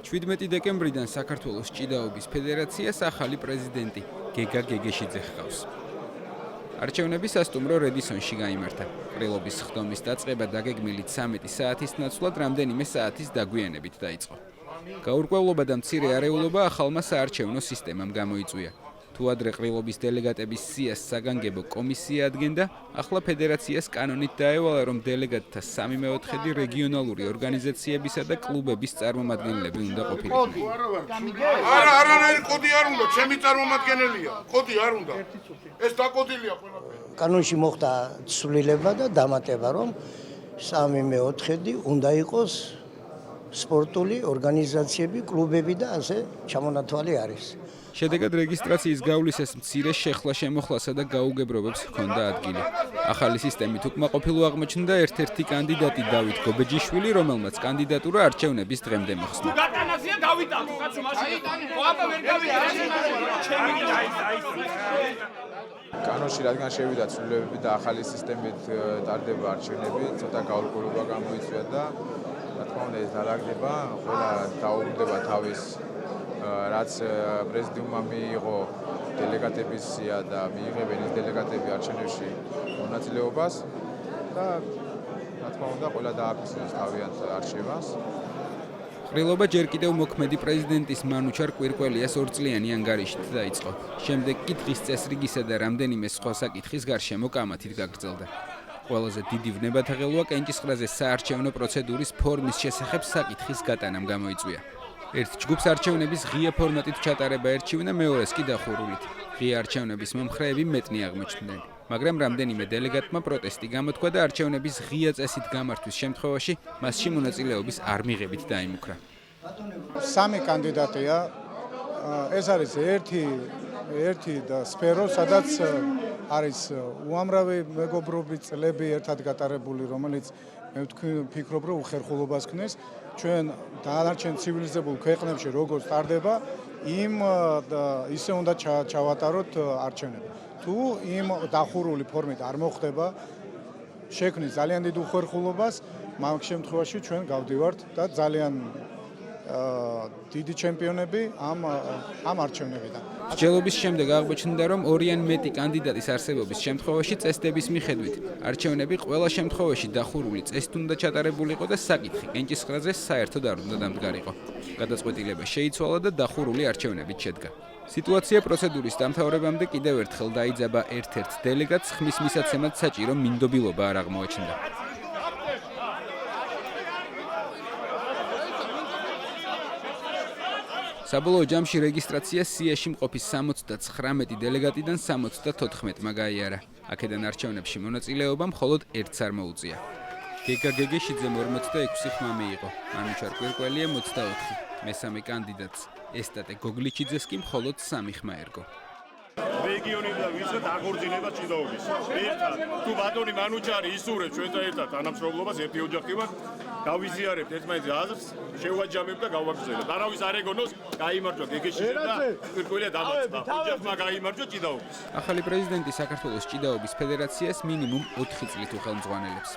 17 დეკემბრიდან საქართველოს ჭიდაობის ფედერაციას ახალი პრეზიდენტი გეგა გეგეშიძე ჰყავს. არჩევნები სასტუმრო რედისონში გაიმართა. ყრილობის ხდომის დაწყება დაგეგმილი 13 საათის ნაცვლად რამდენიმე საათის დაგვიანებით დაიწყო. გაურკვევლობა და მცირე არეულობა ახალმა საარჩევნო სისტემამ გამოიწვია. თუ ადრე ყრილობის დელეგატების სიას საგანგებო კომისია ადგენდა, ახლა ფედერაციას კანონით დაევალა, რომ დელეგატთა 3/4 რეგიონალური ორგანიზაციებისა და კლუბების წარმომადგენლები უნდა ყოფილიყო. არანაირი კოდი არ უნდა, ჩემი წარმომადგენელია. კოდი არ უნდა. ეს დაკოდილია ყველაფერი. კანონში მოხდა ცვლილება და დამატება, რომ 3/4 უნდა იყოს სპორტული ორგანიზაციები, კლუბები და ასე ჩამონათვალი არის. შედეგად რეგისტრაციის გავლისას მცირე შეხლა-შემოხლასა და გაუგებრობებს ჰქონდა ადგილი. ახალი სისტემით უკმაყოფილო აღმოჩნდა ერთ-ერთი კანდიდატი დავით გობეჯიშვილი, რომელმაც კანდიდატურა არჩევნების დღემდე მოხსნა. კანონში რადგან შევიდა ცვლილებები და ახალი სისტემით ტარდება არჩევნები, ცოტა გაურკვევლობა გამოიწვია და რა თქმა უნდა ეს დალაგდება, ყველა დაუბრუნდება თავის რაც პრეზიდიუმმა მიიღო დელეგატების სია და მიიღებენ ეს დელეგატები არჩევნებში მონაწილეობას და რა თქმა უნდა ყველა დააფიქსიროს თავიანთ არჩევანს. ყრილობა ჯერ კიდევ მოქმედი პრეზიდენტის მანუჩარ კვირკველიას 2 წლიანი ანგარიშით დაიწყო. შემდეგ კი დღის წესრიგისა და რამდენიმე სხვა საკითხის გარშემო კამათით გაგრძელდა. ყველაზე დიდი ვნებათაღელვა კენჭისყრაზე საარჩევნო პროცედურის ფორმის შესახებ საკითხის გატანამ გამოიწვია. ერთ ჯგუფს არჩევნების ღია ფორმატით ჩატარება ერჩივნა, მეორეს კი დახურულით. ღია არჩევნების მომხრეები მეტნი აღმოჩნდნენ, მაგრამ რამდენიმე დელეგატმა პროტესტი გამოთქვა და არჩევნების ღია წესით გამართვის შემთხვევაში მასში მონაწილეობის არ მიღებით დაიმუქრა. 3 კანდიდატია. ეს არის ერთი და სფერო, სადაც არის უამრავი მეგობრობის წლები ერთად გატარებული, რომელიც მე ვფიქრობ, რომ უხერხულობას ქმნის. ჩვენ დანარჩენ ცივილიზებულ ქვეყნებში როგორც ტარდება, ისე უნდა ჩავატაროთ არჩევნები. თუ იმ დახურული ფორმით არ მოხდება, შექმნის ძალიან დიდ უხერხულობას, მაგ შემთხვევაში ჩვენ გავდივართ და ძალიან დიდი ჩემპიონები ამ არჩევნებიდან. მსჯელობის შემდეგ აღმოჩნდა, რომ 2 ან მეტი კანდიდატის არსებობის შემთხვევაში წესდების მიხედვით არჩევნები ყველა შემთხვევაში დახურული წესით უნდა ჩატარებულიყო და საკითხი კენჭისყრაზე საერთოდ არ უნდა დამდგარიყო. გადაწყვეტილება შეიცვალა და დახურული არჩევნებით შედგა. სიტუაცია პროცედურის დამთავრებამდე კიდევ ერთხელ დაიძაბა ერთ-ერთ დელეგატს ხმის მისაცემად საჭირო მინდობილობა არ აღმოაჩნდა. საბოლოო ჯამში რეგისტრაცია სიაში მყოფი 79 დელეგატიდან 74-მა გაიარა. აქედან არჩევნებში მონაწილეობა მხოლოდ ერთს არ მოუწია. გეგა გეგეშიძემ 46 ხმა მიიღო, მანუჩარ კვირკველიამ 24, მესამე კანდიდატს ესტატე გოგლიჩიძეს კი მხოლოდ 3 ხმა ერგო. რეგიონი და ვიზა დაგორძინება ჭიდაობის. ერთად თუ ბატონი მანუჩარი ისურვებს ჩვენთან ერთად თანამშრომლობას ერთი ოჯახი ვართ, გავიზიარებთ ერთმანეთზე აზრს, შევაჯამებთ და გავაგრძელებთ. არავის არ ეგონოს, გაიმარჯვა გეგეშიძე და კვირკველია დამარცხდა. ოჯახმა გაიმარჯვა ჭიდაობის. ახალი პრეზიდენტი საქართველოს ჭიდაობის ფედერაციას მინიმუმ 4 წლით უხელმძღვანელებს.